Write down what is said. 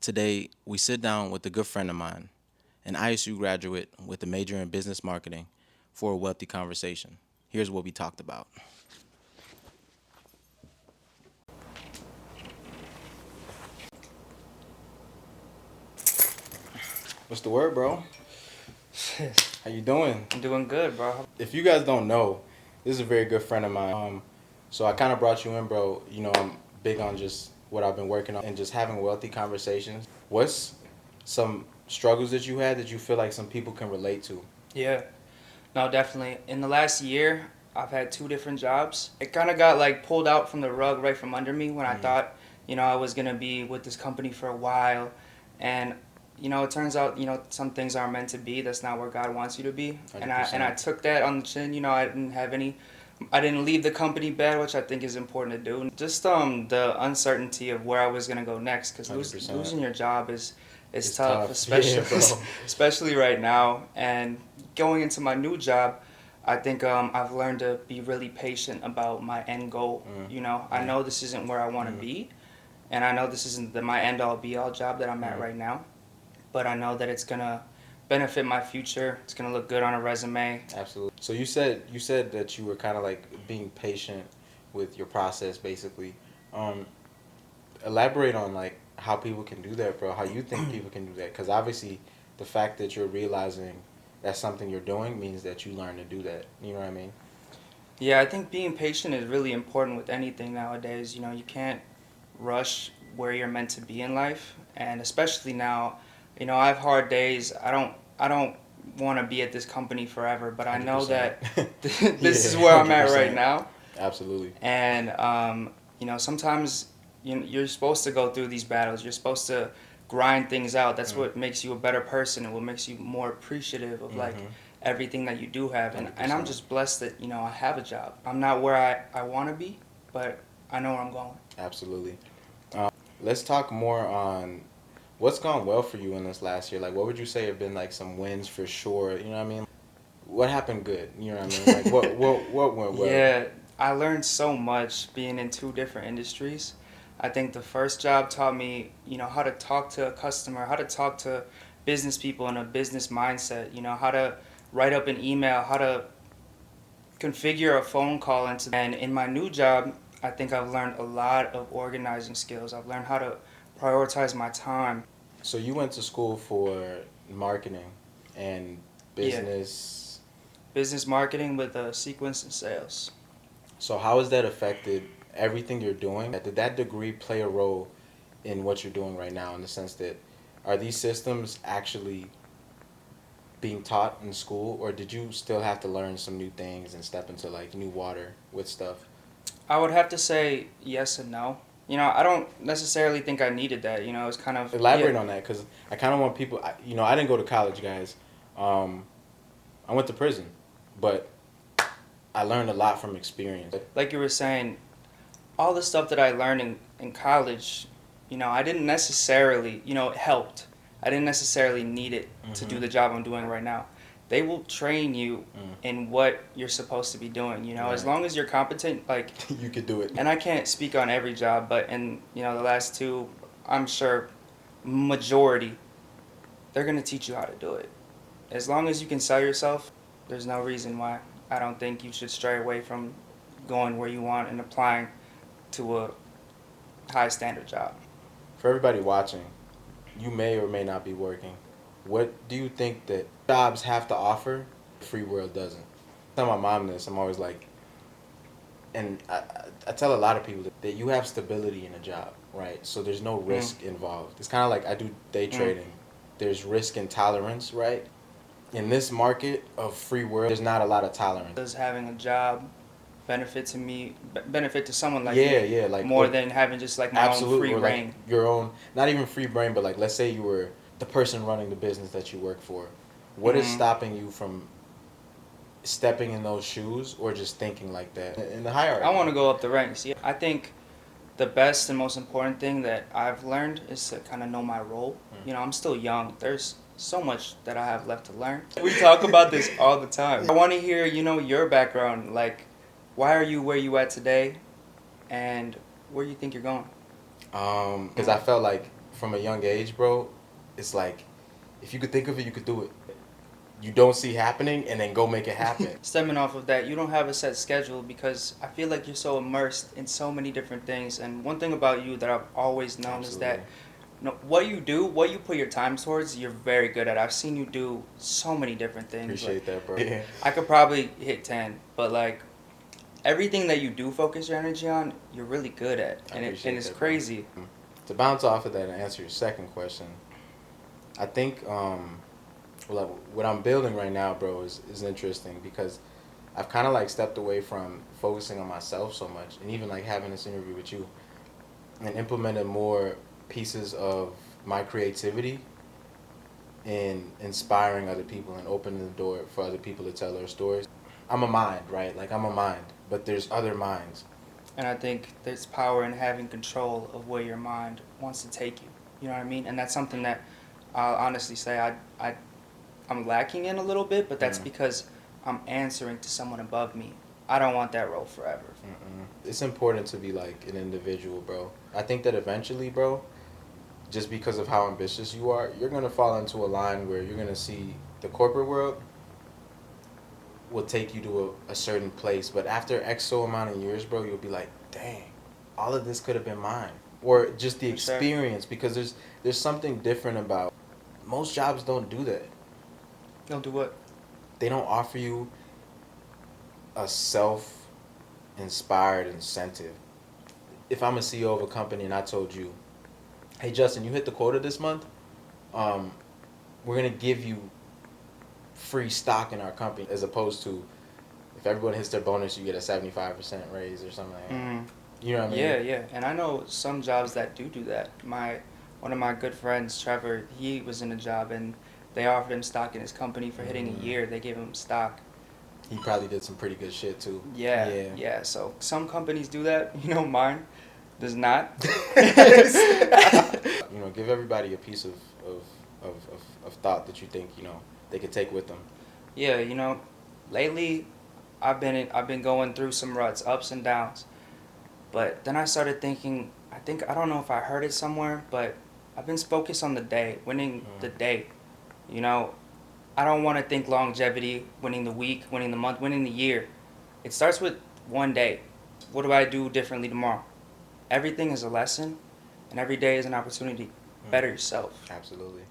Today, we sit down with a good friend of mine, an ISU graduate with a major in business marketing, for a wealthy conversation. Here's what we talked about. What's the word, bro? How you doing? I'm doing good, bro. If you guys don't know, this is a very good friend of mine. So I kind of brought you in, bro. I'm big on just what I've been working on and just having wealthy conversations. What's some struggles that you had that you feel like some people can relate to? Yeah, no, definitely. In the last year, I've had two different jobs. It kind of got like pulled out from the rug right from under me when I thought, I was gonna be with this company for a while, and it turns out, some things aren't meant to be. That's not where God wants you to be. And I 100%. took that on the chin. I didn't leave the company bad, which I think is important to do. Just the uncertainty of where I was gonna go next, because 100%. losing your job is It's tough, tough. especially Yeah, bro. especially right now. And going into my new job, I think I've learned to be really patient about my end goal. I know this isn't where I want to be, and I know this isn't my end all be all job that I'm at right now, but I know that it's gonna benefit my future. It's gonna look good on a resume. Absolutely. So you said that you were kind of like being patient with your process, basically. Um, Elaborate on like how people can do that, bro. How you think people can do that? Because obviously, the fact that you're realizing that's something you're doing means that you learn to do that. You know what I mean? Yeah, I think being patient is really important with anything nowadays. You can't rush where you're meant to be in life, and especially now, I have hard days. I don't want to be at this company forever, but I know 100%. that this is Yeah, where I'm at right 100%. now. Absolutely. And sometimes you're supposed to go through these battles. You're supposed to grind things out. That's what makes you a better person and what makes you more appreciative of like everything that you do have. And I'm 100%. just blessed that I have a job. I'm not where I want to be, but I know where I'm going. Absolutely. Let's talk more on what's gone well for you in this last year. Like, what would you say have been like some wins for sure? You know what I mean? What happened good? You know what I mean? Like, what went well? Yeah, I learned so much being in two different industries. I think the first job taught me, how to talk to a customer, how to talk to business people in a business mindset, how to write up an email, how to configure a phone call and in my new job, I think I've learned a lot of organizing skills. I've learned how to prioritize my time. So you went to school for marketing and Yeah, business. business marketing with a sequence in sales. So how has that affected everything you're doing? Did that degree play a role in what you're doing right now in the sense that are these systems actually being taught in school, or did you still have to learn some new things and step into like new water with stuff? I would have to say yes and no. I don't necessarily think I needed that. It's kind of, yeah. Elaborate on that, because I kind of want people. I didn't go to college, guys. Um, I went to prison, but I learned a lot from experience. Like you were saying, all the stuff that I learned in college, I didn't necessarily, it helped. I didn't necessarily need it to do the job I'm doing right now. They will train you in what you're supposed to be doing, as Right. long as you're competent, like, You could do it. and I can't speak on every job, but in, the last two, I'm sure majority, they're going to teach you how to do it. As long as you can sell yourself, there's no reason why I don't think you should stray away from going where you want and applying to a high standard job. For everybody watching, you may or may not be working. What do you think that jobs have to offer the free world doesn't? I tell my mom this. I'm always like, and I tell a lot of people that you have stability in a job, right? So there's no risk involved. It's kind of like I do day trading. There's risk and tolerance, right? In this market of free world, there's not a lot of tolerance. Does having a job benefit to me, benefit to someone like Yeah, me yeah, like more than having just like my own absolutely, free or like reign? your own, not even free brain, but like let's say you were the person running the business that you work for. What is Hmm. stopping you from stepping in those shoes or just thinking like that in the I hierarchy? want to go up the ranks. Yeah, I think the best and most important thing that I've learned is to kind of know my role. I'm still young. There's so much that I have left to learn. We talk about this all the time. I want to hear, your background. Like, why are you where you at today, and where you think you're going? Because I felt like from a young age, bro, it's like if you could think of it, you could do it. You don't see happening, and then go make it happen. Stemming off of that, you don't have a set schedule because I feel like you're so immersed in so many different things. And one thing about you that I've always known is that what you do, what you put your time towards, you're very good at. I've seen you do so many different things. Appreciate that, bro. I could probably hit 10, but like everything that you do focus your energy on, you're really good at. And it's crazy. Bro. To bounce off of that and answer your second question, I think what I'm building right now, bro, is interesting because I've kind of like stepped away from focusing on myself so much, and even like having this interview with you, and implemented more pieces of my creativity in inspiring other people and opening the door for other people to tell their stories. I'm a mind, right? Like I'm a mind, but there's other minds. And I think there's power in having control of where your mind wants to take you. You know what I mean? And that's something that I'll honestly say I'm lacking in a little bit, but that's because I'm answering to someone above me. I don't want that role forever. It's important to be like an individual, bro. I think that eventually, bro, just because of how ambitious you are, you're going to fall into a line where you're going to see the corporate world will take you to a certain place. But after X so amount of years, bro, you'll be like, dang, all of this could have been mine. Or just the experience, because there's something different about most jobs don't do that. Don't do what? They don't offer you a self-inspired incentive. If I'm a CEO of a company and I told you, hey, Justin, you hit the quota this month, we're going to give you free stock in our company, as opposed to if everyone hits their bonus, you get a 75% raise or something like that. You know what I mean? Yeah. And I know some jobs that do that. One of my good friends, Trevor, he was in a job and they offered him stock in his company for hitting a year. They gave him stock. He probably did some pretty good shit too. Yeah. So some companies do that. You know, mine does not. You know, give everybody a piece of thought that you think, you know, they could take with them. Yeah, you know, lately I've been going through some ruts, ups and downs. But then I started thinking, I don't know if I heard it somewhere, but I've been focused on the day, winning the day. You know, I don't want to think longevity, winning the week, winning the month, winning the year. It starts with one day. What do I do differently tomorrow? Everything is a lesson, and every day is an opportunity. Better yourself. Absolutely.